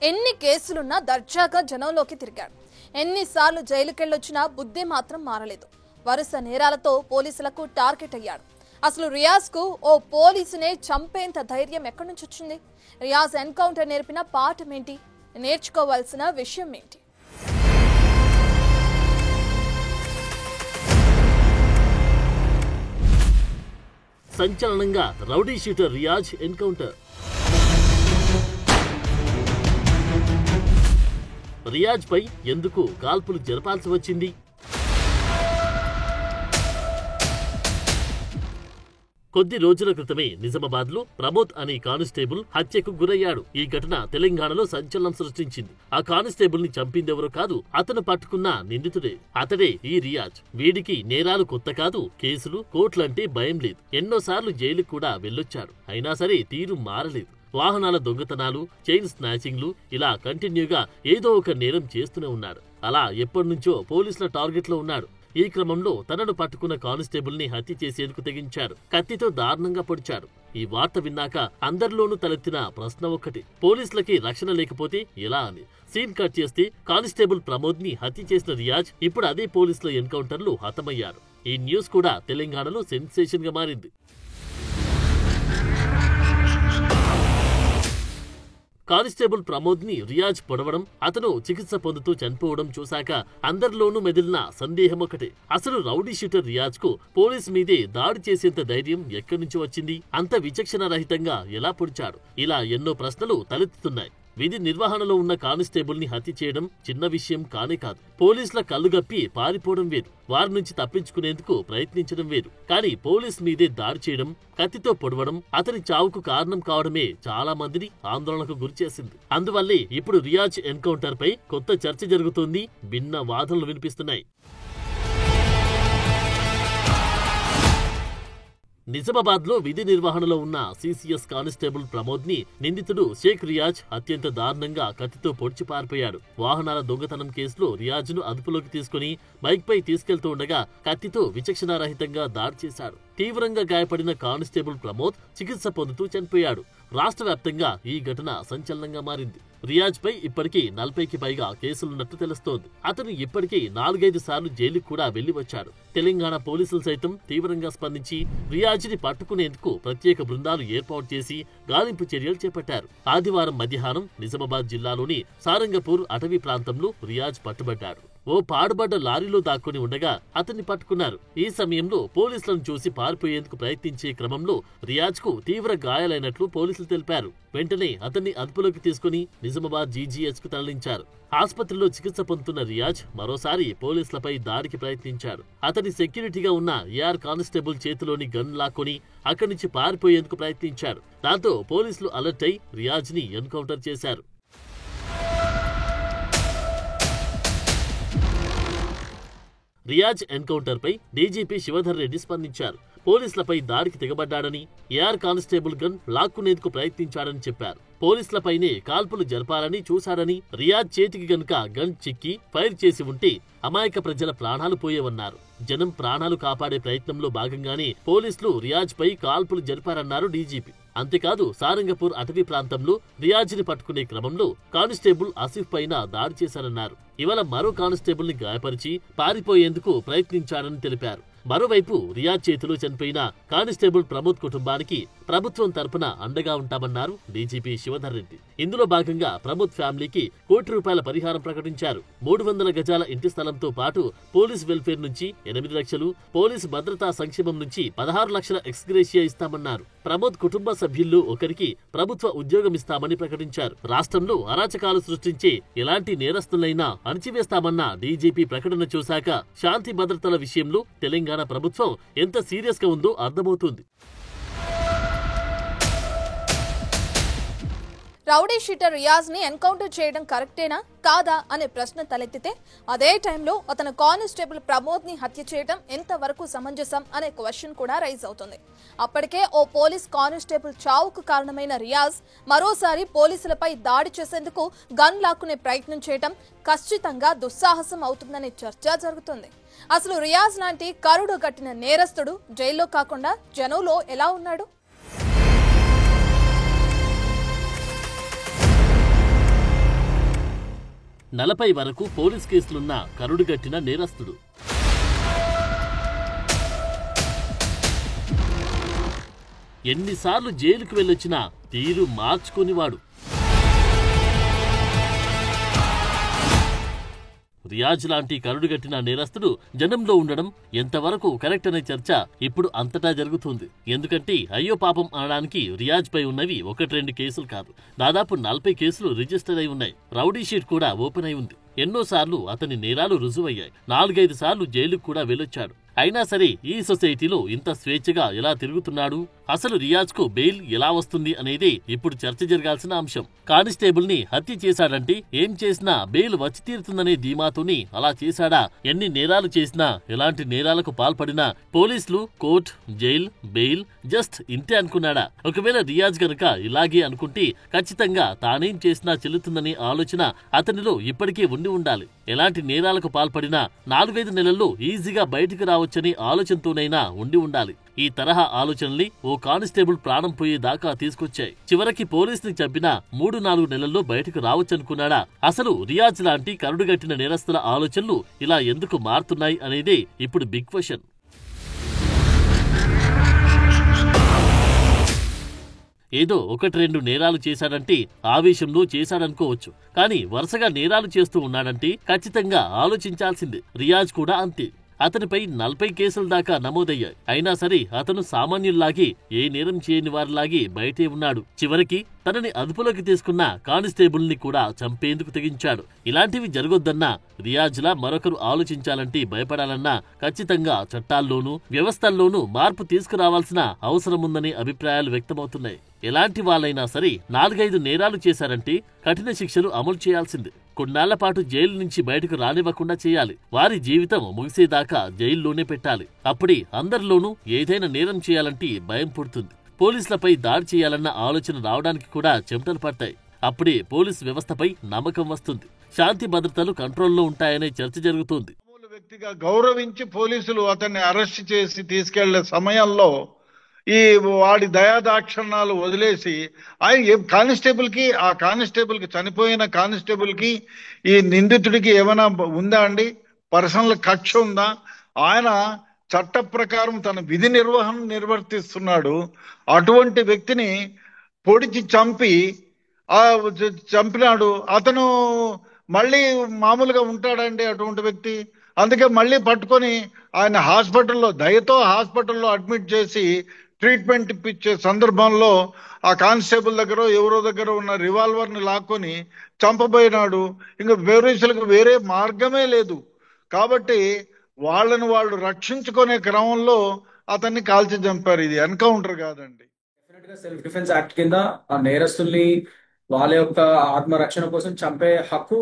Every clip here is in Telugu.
ఎన్ని కేసులున్నా దర్జాగా జనంలోకి తిరిగాడు. ఎన్నిసార్లు జైలుకెళ్ళొచ్చినా బుద్ధి మాత్రం మారలేదు. వరుస నేరాలతో పోలీసులకు టార్గెట్ అయ్యాడు. అసలు రియాజ్ కు ఓ పోలీసునే చంపేంత ధైర్యం ఎక్కడి నుంచి వచ్చింది? రియాజ్ ఎన్కౌంటర్ నేర్పిన పాఠం ఏంటి? నేర్చుకోవాల్సిన విషయం ఏంటి? సంచలనంగా rowdy shooter Riyaz encounter. Riyaz పై ఎందుకు కాల్పులు జరపాల్సి వచ్చింది? కొద్ది రోజుల క్రితమే నిజామాబాద్ లో ప్రమోద్ అనే కానిస్టేబుల్ హత్యకు గురయ్యాడు. ఈ ఘటన తెలంగాణలో సంచలనం సృష్టించింది. ఆ కానిస్టేబుల్ ని చంపిందెవరో కాదు, అతను పట్టుకున్న నిందితుడే. అతడే ఈ రియాజ్. వీడికి నేరాలు కొత్త కాదు, కేసులు కోర్టులంటే భయం లేదు. ఎన్నోసార్లు జైలుకు కూడా వెళ్ళొచ్చాడు. అయినా సరే తీరు మారలేదు. వాహనాల దొంగతనాలు, చైన్ స్నాచింగ్లు, ఇలా కంటిన్యూగా ఏదో ఒక నేరం చేస్తూనే ఉన్నాడు. అలా ఎప్పటినుంచో పోలీసుల టార్గెట్ లో ఉన్నాడు. ఈ క్రమంలో తనను పట్టుకున్న కానిస్టేబుల్ ని హత్య చేసేందుకు తెగించాడు. కత్తితో దారుణంగా పొడిచాడు. ఈ వార్త విన్నాక అందరిలోనూ తలెత్తిన ప్రశ్న ఒక్కటి, పోలీసులకి రక్షణ లేకపోతే ఎలా అని. సీన్ కట్ చేస్తే కానిస్టేబుల్ ప్రమోద్ ని హత్య చేసిన రియాజ్ ఇప్పుడు అదే పోలీసుల ఎన్కౌంటర్ లో హతమయ్యాడు. ఈ న్యూస్ కూడా తెలంగాణలో సెన్సేషన్ గా మారింది. కానిస్టేబుల్ ప్రమోద్ ని రియాజ్ పొడవడం, అతను చికిత్స పొందుతూ చనిపోవడం చూశాక అందరిలోనూ మెదిలిన సందేహం ఒకటే, అసలు రౌడీ షూటర్ రియాజ్ కు పోలీస్ మీదే దాడి చేసేంత ధైర్యం ఎక్కడి నుంచి వచ్చింది? అంత విచక్షణ రహితంగా ఎలా పొడిచాడు? ఇలా ఎన్నో ప్రశ్నలు తలెత్తుతున్నాయి. విధి నిర్వహణలో ఉన్న కానిస్టేబుల్ ని హత్య చేయడం చిన్న విషయం కానే కాదు. పోలీసుల కళ్ళుగప్పి పారిపోవడం వేరు, వారి నుంచి తప్పించుకునేందుకు ప్రయత్నించడం వేరు. కానీ పోలీస్ మీదే దాడి చేయడం, కత్తితో పొడవడం, అతని చావుకు కారణం కావడమే చాలా మందిని ఆందోళనకు గురిచేసింది. అందువల్లే ఇప్పుడు రియాజ్ ఎన్కౌంటర్ పై కొత్త చర్చ జరుగుతోంది. భిన్న వాదనలు వినిపిస్తున్నాయి. నిజామాబాద్ లో విధి నిర్వహణలో ఉన్న సిసిఎస్ కానిస్టేబుల్ ప్రమోద్ ని నిందితుడు షేక్ రియాజ్ అత్యంత దారుణంగా కత్తితో పొడిచి పారిపోయాడు. వాహనాల దొంగతనం కేసులో రియాజ్ ను అదుపులోకి తీసుకుని బైక్ పై తీసుకెళ్తూ ఉండగా కత్తితో విచక్షణారహితంగా దాడి చేశాడు. తీవ్రంగా గాయపడిన కానిస్టేబుల్ ప్రమోద్ చికిత్స పొందుతూ చనిపోయాడు. రాష్ట్ర వ్యాప్తంగా ఈ ఘటన సంచలనంగా మారింది. రియాజ్ పై ఇప్పటికీ 40కి పైగా కేసులున్నట్టు తెలుస్తోంది. అతను ఇప్పటికీ 4-5 సార్లు జైలుకు కూడా వెళ్లి వచ్చాడు. తెలంగాణ పోలీసులు సైతం తీవ్రంగా స్పందించి రియాజ్ ని పట్టుకునేందుకు ప్రత్యేక బృందాలు ఏర్పాటు చేసి గాలింపు చర్యలు చేపట్టారు. ఆదివారం మధ్యాహ్నం నిజామాబాద్ జిల్లాలోని సారంగపూర్ అటవీ ప్రాంతంలో రియాజ్ పట్టుబడ్డాడు. ఓ పాడుబడ్డ లారీలో దాక్కుని ఉండగా అతన్ని పట్టుకున్నారు. ఈ సమయంలో పోలీసులను చూసి పారిపోయేందుకు ప్రయత్నించే క్రమంలో రియాజ్ కు తీవ్ర గాయాలైనట్లు పోలీసులు తెలిపారు. వెంటనే అతన్ని అదుపులోకి తీసుకుని నిజామాబాద్ జీజీహెచ్ కు తరలించారు. ఆసుపత్రిలో చికిత్స పొందుతున్న రియాజ్ మరోసారి పోలీసులపై దాడికి ప్రయత్నించాడు. అతని సెక్యూరిటీగా ఉన్న ఏఆర్ కానిస్టేబుల్ చేతిలోని గన్ లాక్కొని అక్కడి నుంచి పారిపోయేందుకు ప్రయత్నించాడు. దాంతో పోలీసులు అలర్ట్ అయి రియాజ్ ని ఎన్కౌంటర్ చేశారు. రియాజ్ ఎన్కౌంటర్ పై డీజీపీ శివధర్ రెడ్డి స్పందించారు. పోలీసులపై దాడికి తెగబడ్డాడని, ఏఆర్ కానిస్టేబుల్ గన్ లాక్కునేందుకు ప్రయత్నించాడని చెప్పారు. పోలీసులపైనే కాల్పులు జరపాలని చూశాడని, రియాజ్ చేతికి గనుక గన్ చిక్కి ఫైర్ చేసి ఉంటే అమాయక ప్రజల ప్రాణాలు పోయేవన్నారు. జనం ప్రాణాలు కాపాడే ప్రయత్నంలో భాగంగానే పోలీసులు రియాజ్ పై కాల్పులు జరిపారన్నారు డీజీపీ. అంతేకాదు, సారంగపూర్ అటవీ ప్రాంతంలో రియాజ్ ని పట్టుకునే క్రమంలో కానిస్టేబుల్ ఆసిఫ్ పైన దాడి చేశారన్నారు. ఇవాళ మరో కానిస్టేబుల్ ని గాయపరిచి పారిపోయేందుకు ప్రయత్నించారని తెలిపారు. మరోవైపు రియాజ్ చేతిలో చనిపోయిన కానిస్టేబుల్ ప్రమోద్ కుటుంబానికి ప్రభుత్వం తరపున అండగా ఉంటామన్నారు డీజీపీ శివధర్ రెడ్డి. ఇందులో భాగంగా ప్రమోద్ ఫ్యామిలీకి ₹1 కోటి పరిహారం ప్రకటించారు. 300 గజాల ఇంటి స్థలంతో పాటు పోలీస్ వెల్ఫేర్ నుంచి 8 లక్షలు, పోలీసు భద్రతా సంక్షేమం నుంచి 16 లక్షల ఎక్స్గ్రేషియా ఇస్తామన్నారు. ప్రమోద్ కుటుంబ సభ్యుల్లో ఒకరికి ప్రభుత్వ ఉద్యోగం ఇస్తామని ప్రకటించారు. రాష్ట్రంలో అరాచకాలు సృష్టించే ఎలాంటి నేరస్తులైనా అణచివేస్తామన్న డీజీపీ ప్రకటన చూశాక శాంతి భద్రతల విషయంలో తెలంగాణ ప్రభుత్వం ఎంత సీరియస్ గా ఉందో అర్థమవుతుంది. రౌడీ షీటర్ రియాజ్ ని ఎన్కౌంటర్ చేయడం కరెక్టేనా కాదా అనే ప్రశ్న తలెత్తితే, అదే టైంలో అతను కానిస్టేబుల్ ప్రమోద్ ని హత్య చేయడం ఎంతవరకు సమంజసం అనే క్వశ్చన్ కూడా రైజ్ అవుతుంది. అప్పటికే ఓ పోలీస్ కానిస్టేబుల్ చావుకు కారణమైన రియాజ్ మరోసారి పోలీసులపై దాడి చేసేందుకు గన్ లాక్కునే ప్రయత్నం చేయడం ఖచ్చితంగా దుస్సాహసం అవుతుందనే చర్చ జరుగుతుంది. అసలు రియాజ్ లాంటి కరుడు గట్టిన నేరస్తుడు జైల్లో కాకుండా జనంలో ఎలా ఉన్నాడు? 40 వరకు పోలీస్ కేసులున్న కరుడుగట్టిన నేరస్తుడు. ఎన్నిసార్లు జైలుకు వెళ్ళొచ్చినా తీరు మార్చుకునివాడు. రియాజ్ లాంటి కరుడుగట్టిన నేరస్తుడు జనంలో ఉండడం ఎంతవరకు కరెక్ట్ అనే చర్చ ఇప్పుడు అంతటా జరుగుతుంది. ఎందుకంటే అయ్యో పాపం అనడానికి రియాజ్ పై ఉన్నవి 1-2 కేసులు కాదు, దాదాపు 40 కేసులు రిజిస్టర్ అయి ఉన్నాయి. రౌడీ షీట్ కూడా ఓపెన్ అయి ఉంది. ఎన్నోసార్లు అతని నేరాలు రుజువయ్యాయి. 4-5 సార్లు జైలుకు కూడా వెళ్ళొచ్చాడు. అయినా సరే ఈ సొసైటీలో ఇంత స్వేచ్ఛగా ఎలా తిరుగుతున్నాడు? అసలు రియాజ్ కు బెయిల్ ఎలా వస్తుంది అనేది ఇప్పుడు చర్చ జరగాల్సిన అంశం. కానిస్టేబుల్ ని హత్య చేశాడంటే ఏం చేసినా బెయిల్ వచ్చి తీరుతుందనే ధీమాతోని అలా చేశాడా? ఎన్ని నేరాలు చేసినా, ఎలాంటి నేరాలకు పాల్పడినా పోలీసులు, కోర్టు, జైల్, బెయిల్ జస్ట్ ఇంతే అనుకున్నాడా? ఒకవేళ రియాజ్ గనక ఇలాగే అనుకుంటే ఖచ్చితంగా తానేం చేసినా చెల్లుతుందనే ఆలోచన అతనిలో ఇప్పటికే ఉండి ఉండాలి. ఎలాంటి నేరాలకు పాల్పడినా 4-5 నెలల్లో ఈజీగా బయటకు రావచ్చని ఆలోచనతోనైనా ఉండి ఉండాలి. ఈ తరహా ఆలోచనల్ని ఓ కానిస్టేబుల్ ప్రాణం పోయేదాకా తీసుకొచ్చాయి. చివరికి పోలీసుని చంపినా 3-4 నెలల్లో బయటకు రావచ్చనుకున్నాడా? అసలు రియాజ్ లాంటి కరుడుగట్టిన నేరస్తుల ఆలోచనలు ఇలా ఎందుకు మారుతున్నాయి అనేదే ఇప్పుడు బిగ్ క్వశ్చన్. ఏదో 1-2 నేరాలు చేశాడంటే ఆవేశంలో చేశాడనుకోవచ్చు, కానీ వరుసగా నేరాలు చేస్తూ ఉన్నాడంటే ఖచ్చితంగా ఆలోచించాల్సిందే. రియాజ్ కూడా అంతే. అతనిపై 40 కేసుల దాకా నమోదయ్యాయి. అయినా సరే అతను సామాన్యుల్లాగే, ఏ నేరం చేయని వారిలాగే బయటే ఉన్నాడు. చివరికి తనని అదుపులోకి తీసుకున్న కానిస్టేబుల్ ని కూడా చంపేందుకు తెగించాడు. ఇలాంటివి జరగొద్దన్నా, రియాజ్లా మరొకరు ఆలోచించాలంటే భయపడాలన్నా ఖచ్చితంగా చట్టాల్లోనూ వ్యవస్థల్లోనూ మార్పు తీసుకురావాల్సిన అవసరముందనే అభిప్రాయాలు వ్యక్తమవుతున్నాయి. ఎలాంటి వాళ్ళైనా సరే 4-5 నేరాలు చేశారంటే కఠిన శిక్షలు అమలు చేయాల్సిందే. కొన్నాళ్ల పాటు జైలు నుంచి బయటకు రానివ్వకుండా చేయాలి. వారి జీవితం ముగిసేదాకా జైల్లోనే పెట్టాలి. అప్పుడే అందరిలోనూ ఏదైనా నేరం చేయాలంటే భయం పుడుతుంది. పోలీసులపై దాడి చేయాలన్న ఆలోచన రావడానికి కూడా చెమటలు పడతాయి. అప్పుడే పోలీసు వ్యవస్థపై నమ్మకం వస్తుంది. శాంతి భద్రతలు కంట్రోల్లో ఉంటాయనే చర్చ జరుగుతోంది. వ్యక్తిగా గౌరవించి పోలీసులు అతన్ని అరెస్ట్ చేసి తీసుకెళ్లే సమయంలో ఈ వాడి దయాదాక్షణాలు వదిలేసి ఆయన కానిస్టేబుల్ కి చనిపోయిన కానిస్టేబుల్ కి ఈ నిందితుడికి ఏమైనా ఉందా అండి? పర్సనల్ కక్ష ఉందా? ఆయన చట్ట ప్రకారం తన విధి నిర్వహణ నిర్వర్తిస్తున్నాడు. అటువంటి వ్యక్తిని పొడిచి చంపినాడు. అతను మళ్ళీ మామూలుగా ఉంటాడండి అటువంటి వ్యక్తి? అందుకే మళ్ళీ పట్టుకొని ఆయన దయతో హాస్పిటల్లో అడ్మిట్ చేసి ట్రీట్మెంట్ ఇప్పించే సందర్భంలో ఆ కానిస్టేబుల్ దగ్గర ఎవరో దగ్గర ఉన్న రివాల్వర్ని లాక్కొని చంపబోయినాడు. ఇంకా పోలీసులకు వేరే మార్గమే లేదు. కాబట్టి వాళ్ళని వాళ్ళు రక్షించుకునే క్రమంలో అతన్ని కాల్చి చంపారు. ఇది ఎన్కౌంటర్ కాదండి. సెల్ఫ్ డిఫెన్స్ యాక్ట్ కింద ఆ నేరస్తుల్ని వాళ్ళ యొక్క ఆత్మరక్షణ కోసం చంపే హక్కు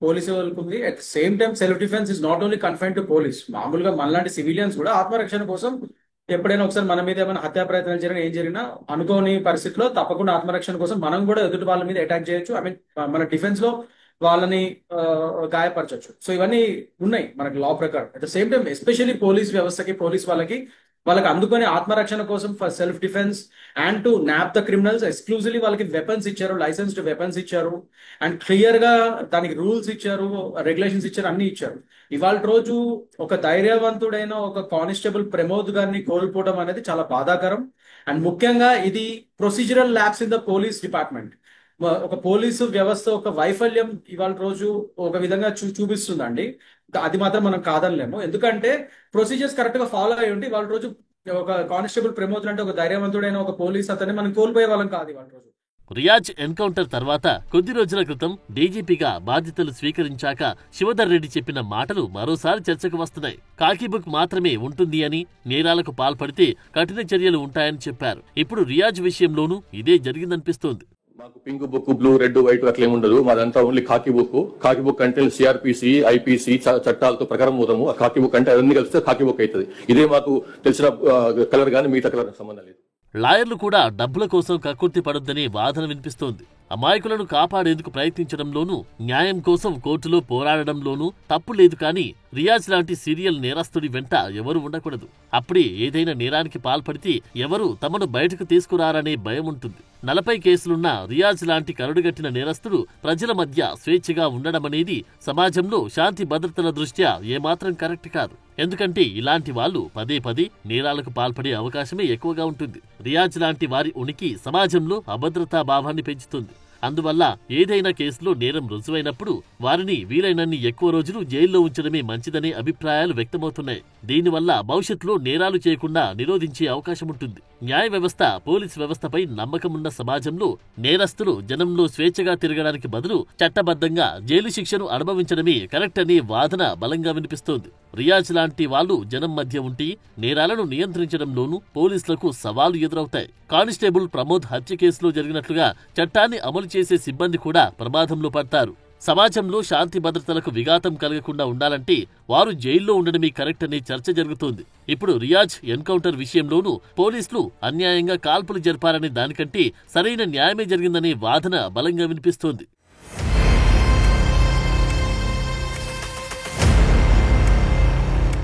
పోలీసు వాళ్ళకు ఉంది. At the same time self defence is not only confined to police. మామూలుగా మనలాంటి సివిలియన్స్ కూడా ఆత్మరక్షణ కోసం ఎప్పుడైనా ఒకసారి మన మీద ఏమైనా హత్యా ప్రయత్నాలు జరిగినా ఏం జరిగినా అనుకోని పరిస్థితిలో తప్పకుండా ఆత్మరక్షణ కోసం మనం కూడా ఎదుటి వాళ్ళ మీద అటాక్ చేయొచ్చు. మన డిఫెన్స్ లో వాళ్ళని గాయపరచవచ్చు. సో ఇవన్నీ ఉన్నాయి మనకి లా ప్రకారం. At the same time especially police వ్యవస్థకి, పోలీస్ వాళ్ళకి అందుకని ఆత్మరక్షణ కోసం for self defence and to nap the criminals exclusively వాళ్ళకి వెపన్స్ ఇచ్చారు, లైసెన్స్డ్ వెపన్స్ ఇచ్చారు, అండ్ క్లియర్ గా దానికి రూల్స్ ఇచ్చారు, రెగ్యులేషన్స్ ఇచ్చారు, అన్ని ఇచ్చారు. ఇవాళ రోజు ఒక ధైర్యవంతుడైన ఒక కానిస్టేబుల్ ప్రమోద్ గారిని కోల్పోవడం అనేది చాలా బాధాకరం. అండ్ ముఖ్యంగా ఇది procedural lapse in the police department. ఒక పోలీసు వ్యవస్థ ఒక వైఫల్యం ఇవాళ రోజు ఒక విధంగా చూపిస్తుందండి. అది మాత్రం మనం కాదనలేము. ఎందుకంటే ప్రొసీజర్స్ కరెక్ట్ గా ఫాలో అయ్యి ఉంటే ఇవాళ రోజు ఒక కానిస్టేబుల్ ప్రమోద్ అంటే ఒక ధైర్యవంతుడైన ఒక పోలీస్ అతన్ని మనం కోల్పోయే వాళ్ళం కాదు ఇవాళ రోజు. రియాజ్ ఎన్కౌంటర్ తర్వాత కొద్ది రోజుల క్రితం డీజీపీగా బాధ్యతలు స్వీకరించాక శివధర్ రెడ్డి చెప్పిన మాటలు మరోసారి చర్చకు వస్తున్నాయి. కాకి బుక్ మాత్రమే ఉంటుంది అని, నేరాలకు పాల్పడితే కఠిన చర్యలు ఉంటాయని చెప్పారు. ఇప్పుడు రియాజ్ విషయంలోనూ ఇదే జరిగిందనిపిస్తోంది. మాకు pink book, blue, red, white అట్లా ఏముండదు. మాదంతా ఓన్లీ కాకి బుక్. కాకి బుక్ అంటే సిఆర్పిసి, ఐపీసీ చట్టాలతో ప్రకారం పోతాము. ఆ కాకి బుక్ అంటే అన్ని కలిస్తే కాకి బుక్ అవుతుంది. ఇదే మాకు తెలిసిన కలర్ గానీ మిగతా కలర్ సంబంధం లేదు. లాయర్లు కూడా డబ్బుల కోసం కక్కుర్తి పడొద్దనే వాదన వినిపిస్తోంది. అమాయకులను కాపాడేందుకు ప్రయత్నించడంలోనూ, న్యాయం కోసం కోర్టులో పోరాడడంలోనూ తప్పు లేదు. కానీ రియాజ్ లాంటి సీరియల్ నేరస్తుడి వెంట ఎవరు ఉండకూడదు. అప్పుడే ఏదైనా నేరానికి పాల్పడితే ఎవరు తమను బయటకు తీసుకురారనే భయం ఉంటుంది. 40 కేసులున్న రియాజ్ లాంటి కరడుగట్టిన నేరస్తుడు ప్రజల మధ్య స్వేచ్ఛగా ఉండడమనేది సమాజంలో శాంతి భద్రతల దృష్ట్యా ఏమాత్రం కరెక్ట్ కాదు. ఎందుకంటే ఇలాంటి వాళ్ళు పదే పదే నేరాలకు పాల్పడే అవకాశమే ఎక్కువగా ఉంటుంది. రియాజ్ లాంటి వారి ఉనికి సమాజంలో అభద్రతా భావాన్ని పెంచుతుంది. అందువల్ల ఏదైనా కేసులో నేరం రుజువైనప్పుడు వారిని వీలైనన్ని ఎక్కువ రోజులు జైల్లో ఉంచడమే మంచిదనే అభిప్రాయాలు వ్యక్తమవుతున్నాయి. దీనివల్ల భవిష్యత్తులో నేరాలు చేయకుండా నిరోధించే అవకాశం ఉంటుంది. న్యాయ వ్యవస్థ, పోలీసు వ్యవస్థపై నమ్మకమున్న సమాజంలో నేరస్తులు జనంలో స్వేచ్ఛగా తిరగడానికి బదులు చట్టబద్ధంగా జైలు శిక్షను అనుభవించడమే కరెక్ట్ అనే వాదన బలంగా వినిపిస్తోంది. రియాజ్ లాంటి వాళ్ళు జనం మధ్య ఉండి నేరాలను నియంత్రించడంలోనూ పోలీసులకు సవాలు ఎదురవుతాయి. కానిస్టేబుల్ ప్రమోద్ హత్య కేసులో జరిగినట్లుగా చట్టాన్ని అమలు చేసే సిబ్బంది కూడా ప్రమాదంలో పడతారు. సమాజంలో శాంతి భద్రతలకు విఘాతం కలగకుండా ఉండాలంటే వారు జైల్లో ఉండడమే కరెక్ట్ అనే చర్చ జరుగుతోంది. ఇప్పుడు రియాజ్ ఎన్కౌంటర్ విషయంలోనూ పోలీసులు అన్యాయంగా కాల్పులు జరిపారనే దానికంటే సరైన న్యాయమే జరిగిందనే వాదన బలంగా వినిపిస్తోంది.